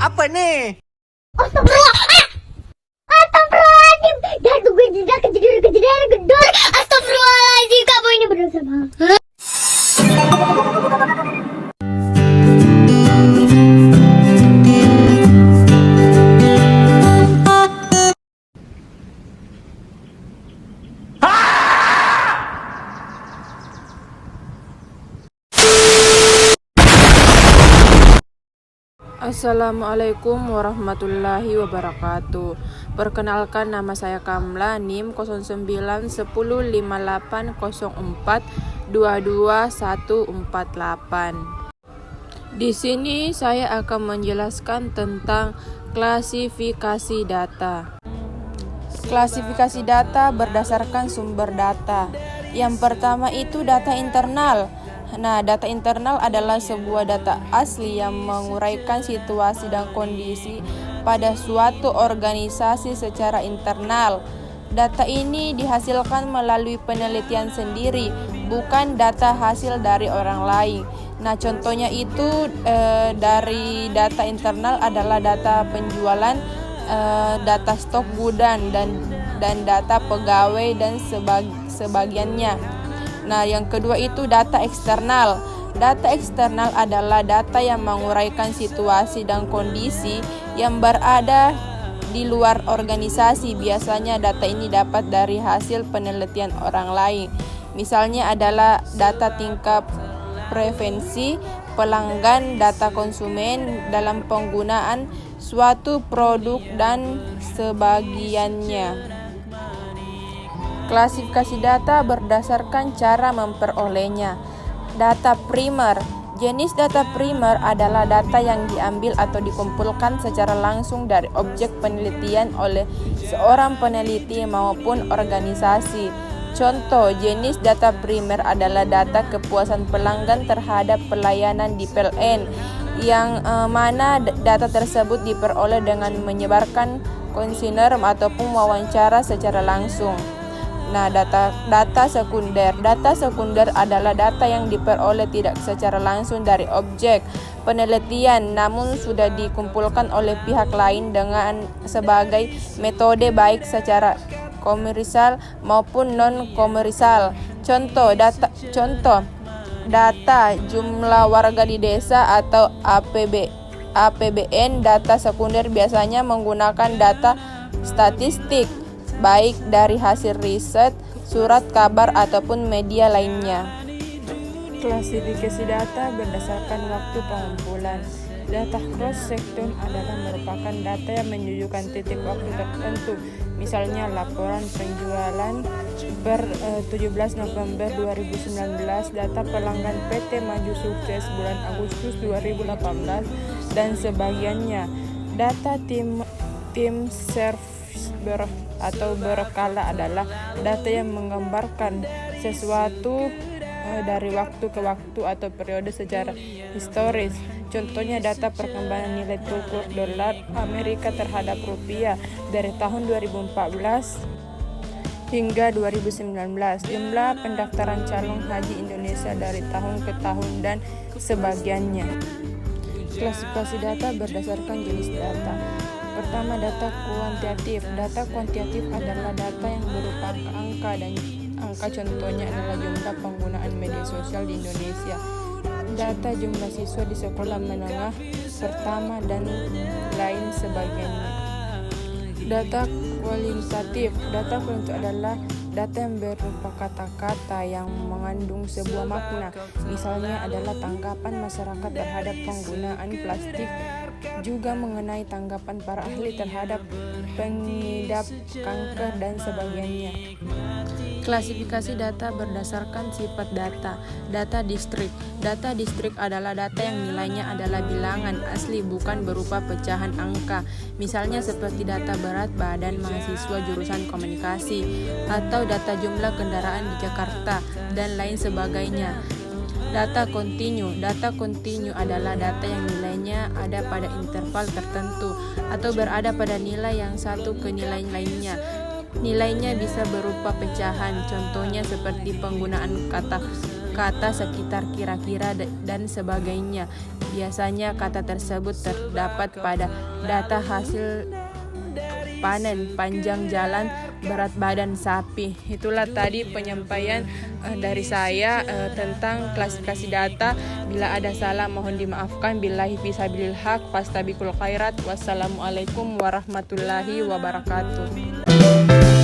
Apa nih? Astagfirullah. Astagfirullahaladzim. Dah gue tidak kejadian gedor. Astagfirullahaladzim, kamu ini berdosa banget. Assalamualaikum warahmatullahi wabarakatuh. Perkenalkan, nama saya Kamla, NIM 09105804224148. Di sini saya akan menjelaskan tentang klasifikasi data. Klasifikasi data berdasarkan sumber data. Yang pertama itu data internal. Nah, data internal adalah sebuah data asli yang menguraikan situasi dan kondisi pada suatu organisasi secara internal. Data ini dihasilkan melalui penelitian sendiri, bukan data hasil dari orang lain. Nah, contohnya itu dari data internal adalah data penjualan, data stok gudang dan data pegawai dan sebagiannya. Nah, yang kedua itu data eksternal. Data eksternal adalah data yang menguraikan situasi dan kondisi yang berada di luar organisasi. Biasanya data ini dapat dari hasil penelitian orang lain. Misalnya adalah data tingkat preferensi pelanggan, data konsumen dalam penggunaan suatu produk dan sebagiannya. Klasifikasi data berdasarkan cara memperolehnya. Data primer. Jenis data primer adalah data yang diambil atau dikumpulkan secara langsung dari objek penelitian oleh seorang peneliti maupun organisasi. Contoh jenis data primer adalah data kepuasan pelanggan terhadap pelayanan di PLN, yang mana data tersebut diperoleh dengan menyebarkan kuesioner ataupun wawancara secara langsung. Nah, data sekunder. Data sekunder adalah data yang diperoleh tidak secara langsung dari objek penelitian, namun sudah dikumpulkan oleh pihak lain dengan sebagai metode baik secara komersial maupun non komersial. Contoh data jumlah warga di desa atau APBN. Data sekunder biasanya menggunakan data statistik, baik dari hasil riset, surat kabar, ataupun media lainnya. Klasifikasi data berdasarkan waktu pengumpulan. Data cross-section adalah merupakan data yang menunjukkan titik waktu tertentu. Misalnya laporan penjualan per 17 November 2019, data pelanggan PT Maju Sukses bulan Agustus 2018, dan sebagiannya. Data tim service atau berkala adalah data yang menggambarkan sesuatu dari waktu ke waktu atau periode secara historis. Contohnya data perkembangan nilai tukar dolar Amerika terhadap rupiah dari tahun 2014 hingga 2019, jumlah pendaftaran calon haji Indonesia dari tahun ke tahun, dan sebagiannya. Klasifikasi data berdasarkan jenis data. Pertama, data kuantitatif. Data kuantitatif adalah data yang berupa angka, dan angka contohnya adalah jumlah penggunaan media sosial di Indonesia, data jumlah siswa di sekolah menengah pertama, dan lain sebagainya. Data kualitatif. Data kualitatif adalah data yang berupa kata-kata yang mengandung sebuah makna. Misalnya adalah tanggapan masyarakat terhadap penggunaan plastik, juga mengenai tanggapan para ahli terhadap pengidap kanker, dan sebagainya. Klasifikasi data berdasarkan sifat data. Data distrik. Data distrik adalah data yang nilainya adalah bilangan asli, bukan berupa pecahan angka. Misalnya seperti data berat badan mahasiswa jurusan komunikasi, atau data jumlah kendaraan di Jakarta, dan lain sebagainya. Data kontinu. Data kontinu adalah data yang nilainya ada pada interval tertentu atau berada pada nilai yang satu ke nilai lainnya. Nilainya bisa berupa pecahan, contohnya seperti penggunaan kata sekitar kira-kira dan sebagainya. Biasanya kata tersebut terdapat pada data hasil panen, panjang jalan, berat badan sapi. Itulah tadi penyampaian dari saya tentang klasifikasi data. Bila ada salah mohon dimaafkan. Billahi fisabilil haq, fastabiqul khairat. Wassalamualaikum warahmatullahi wabarakatuh.